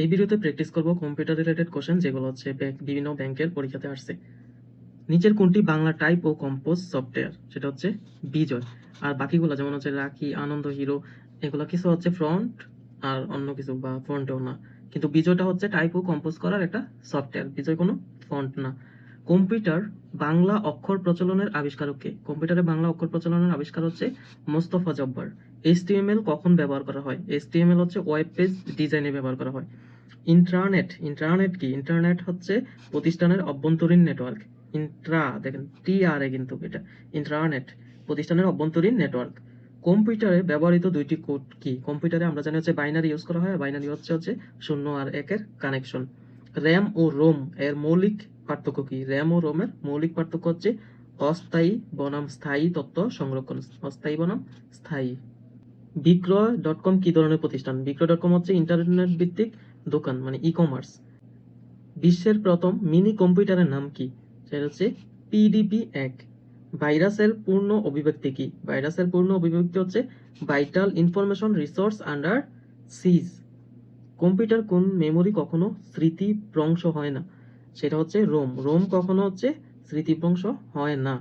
এই ভিডিওতে প্র্যাকটিস করব কম্পিউটার রিলেটেড কোশ্চেন যেগুলো হচ্ছে বিভিন্ন ব্যাংকের পরীক্ষাতে আসছে। নিচের কোনটি বাংলা টাইপ ও কম্পোজ সফটওয়্যার? সেটা হচ্ছে বিজয়। আর বাকিগুলো যেমন হচ্ছে রাখি, আনন্দ, হিরো, এগুলো কিছু হচ্ছে ফ্রন্ট আর অন্য কিছু বা ফন্টেও না, কিন্তু বিজয়টা হচ্ছে টাইপ ও কম্পোজ করার একটা সফটওয়্যার, বিজয় কোনো ফন্ট না। কম্পিউটার বাংলা অক্ষর প্রচলনের আবিষ্কারক কে? কম্পিউটারে বাংলা অক্ষর প্রচলনের আবিষ্কার হচ্ছে মোস্তফা জব্বার। HTML কখন ব্যবহার করা হয়? HTML হচ্ছে ওয়েব পেজ ডিজাইনে ব্যবহার করা হয়। ইন্টারনেট কি? ইন্টারনেট হচ্ছে প্রতিষ্ঠানের অভ্যন্তরীণ নেটওয়ার্ক। দেখেন TRA, কিন্তু এটা ইন্টারনেট, প্রতিষ্ঠানের অভ্যন্তরীণ নেটওয়ার্ক। কম্পিউটারে ব্যবহৃত দুইটি কোড কি? কম্পিউটারে আমরা জানি হচ্ছে বাইনারি ইউজ করা হয়। বাইনারি হচ্ছে 0 আর 1 এর কানেকশন। র্যাম ও রোম এর মৌলিক পার্থক্য কি? র্যাম ও রোমের মৌলিক পার্থক্য হচ্ছে অস্থায়ী বনাম স্থায়ী তথ্য সংরক্ষণ। অস্থায়ী বনাম স্থায়ী। বিক্রয়.com কি ধরনের প্রতিষ্ঠান? বিক্রয়.com হচ্ছে ইন্টারনেট ভিত্তিক দোকান, মানে ই-কমার্স। বিশ্বের প্রথম মিনি কম্পিউটারের নাম কি? সেটা হচ্ছে PDP-1। ভাইরাসের পূর্ণ অভিব্যক্তি কি? ভাইরাসের পূর্ণ অভিব্যক্তি হচ্ছে ভাইটাল ইনফরমেশন রিসোর্স আন্ডার সিজ। কম্পিউটার কোন মেমোরি কখনো স্মৃতিভ্রংশ হয় না? সেটা হচ্ছে রোম। রোম কখনো হচ্ছে স্মৃতিভ্রংশ হয় না।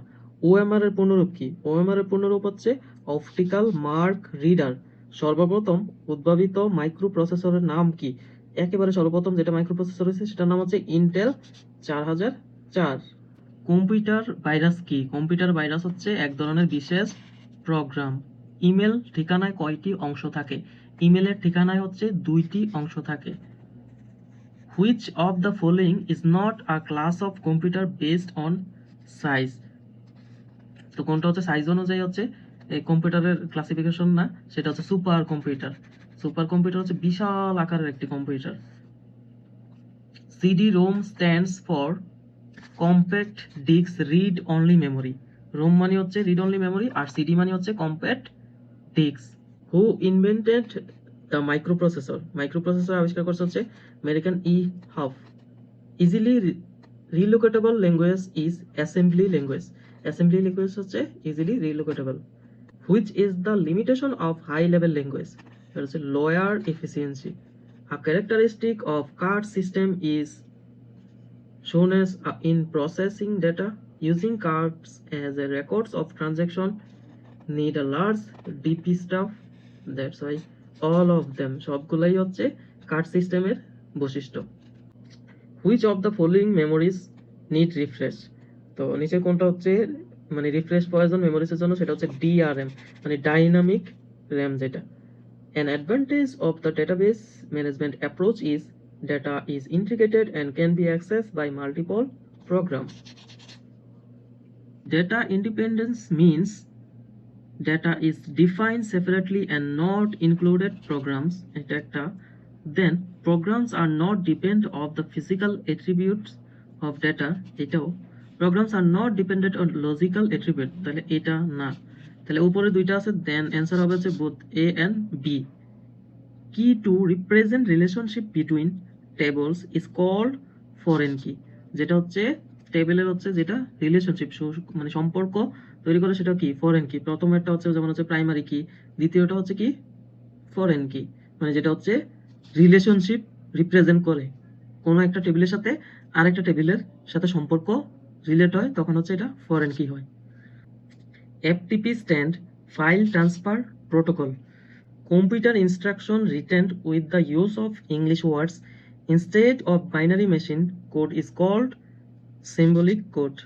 OMR এর পূর্ণরূপ কি? OMR এর পূর্ণরূপ হচ্ছে অপটিক্যাল মার্ক রিডার। সর্বপ্রথম উদ্ভাবিত মাইক্রোপ্রসেসরের নাম কি? একেবারে সর্বপ্রথম যেটা মাইক্রোপ্রসেসর হয়েছে সেটার নাম হচ্ছে ইন্টেল 4004। কম্পিউটার ভাইরাস কি? কম্পিউটার ভাইরাস হচ্ছে এক ধরনের বিশেষ প্রোগ্রাম। ইমেল ঠিকানায় কয়টি অংশ থাকে? ইমেলের ঠিকানায় হচ্ছে 2টি অংশ থাকে। Which of the following is not a class of computer based on size? তো কোনটা হচ্ছে সাইজ অনুযায়ী হচ্ছে এই কম্পিউটারের ক্লাসিফিকেশন না, সেটা হচ্ছে সুপার কম্পিউটার। সুপার কম্পিউটার হচ্ছে বিশাল আকারের একটি computer. CD-ROM stands for compact disc read only memory. ROM মানে হচ্ছে রিড অনলি মেমোরি, আর সিডি মানে হচ্ছে compact disc. Who invented the microprocessor? Microprocessor আবিষ্কার করছে হচ্ছে American Hoff. Easily relocatable language is assembly language. Assembly language হচ্ছে easily relocatable. Which is the limitation of high level language? এটা হচ্ছে lower efficiency. A characteristic of card system is shown as in processing data. Using cards as a records of transaction need a large DP stuff. That's why all of them সবগুলাই হচ্ছে card সিস্টেমের বৈশিষ্ট্য। Which of the following memories need refresh? তো নিচে কোনটা হচ্ছে মানে refresh প্রয়োজন মেমোরিজের জন্য? সেটা হচ্ছে DRM, মানে ডাইনামিক র্যাম যেটা। An advantage of the database management approach is data is integrated and can be accessed by multiple programs. Data independence means data is defined separately and not included programs. Then programs are not dependent of the physical attributes of data. Programs are not dependent on logical attribute. তাহলে এটা না, তাহলে উপরে দুইটা আছে, দেন answer হবে হচ্ছে both A and B. Key to represent relationship between tables is called foreign key. যেটা হচ্ছে টেবিলের হচ্ছে যেটা রিলেশনশিপ মানে সম্পর্ক তৈরি করে সেটা কি? ফরেন কি। প্রথমেরটা হচ্ছে যেমন হচ্ছে প্রাইমারি কি, দ্বিতীয়টা হচ্ছে কি? ফরেন কি, মানে যেটা হচ্ছে রিলেশনশিপ রিপ্রেজেন্ট করে কোনো একটা টেবিলের সাথে আরেকটা টেবিলের সাথে সম্পর্ক রিলেট হয়, তখন হচ্ছে এটা ফরেন কি হয়। FTP stand file transfer protocol. Computer instruction written with the use of English words instead of binary machine code is called symbolic code.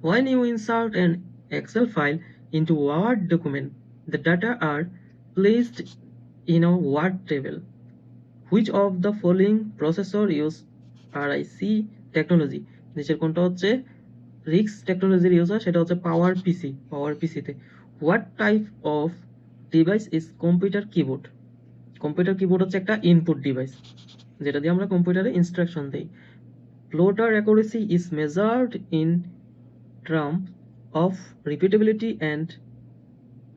When you insert an Excel file into a Word document, the data are placed in a word table. Which of the following processor use RIC technology? নিচের কোনটা হচ্ছে RISC টেকনোলজির use হয়? সেটা হচ্ছে পাওয়ার পিসিতে। What type of device is computer keyboard? Computer keyboard হচ্ছে একটা ইনপুট ডিভাইস যেটা দিয়ে আমরা কম্পিউটারে ইনস্ট্রাকশন দেই। Plotter accuracy is measured in terms of repeatability and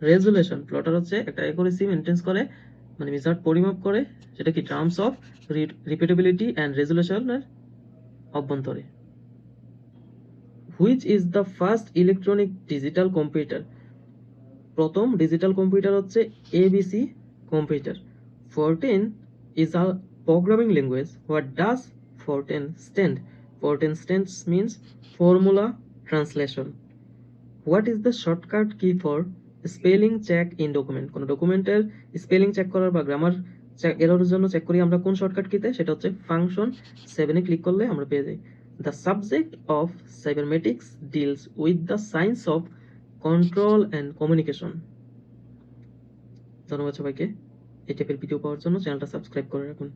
resolution. Plotter হচ্ছে একটা অ্যাকুরেসি মেইনটেইন করে, মানে মেজার্ড পরিমাপ করে, সেটা কি টার্মস অফ রিপিটেবিলিটি এন্ড রেজোলিউশনের অভ্যন্তরে। Which is the first electronic digital computer? প্রথম ডিজিটাল কম্পিউটার হচ্ছে ABC computer. 14 is a programming language, what does Fortran stand? Fortran stands means formula translation. What is the shortcut key for spelling check in document? কোন ডকুমেন্টের spelling check করার বা grammar এররের জন্য check করি আমরা কোন শর্টকাট কিতে, সেটা হচ্ছে ফাংশন 7 এ ক্লিক করলে আমরা পেয়ে যাই। The subject of cybernetics deals with the science of control and communication. ধন্যবাদ সবাইকে। এই টাইপের ভিডিও পাওয়ার জন্য চ্যানেলটা সাবস্ক্রাইব করে রাখুন।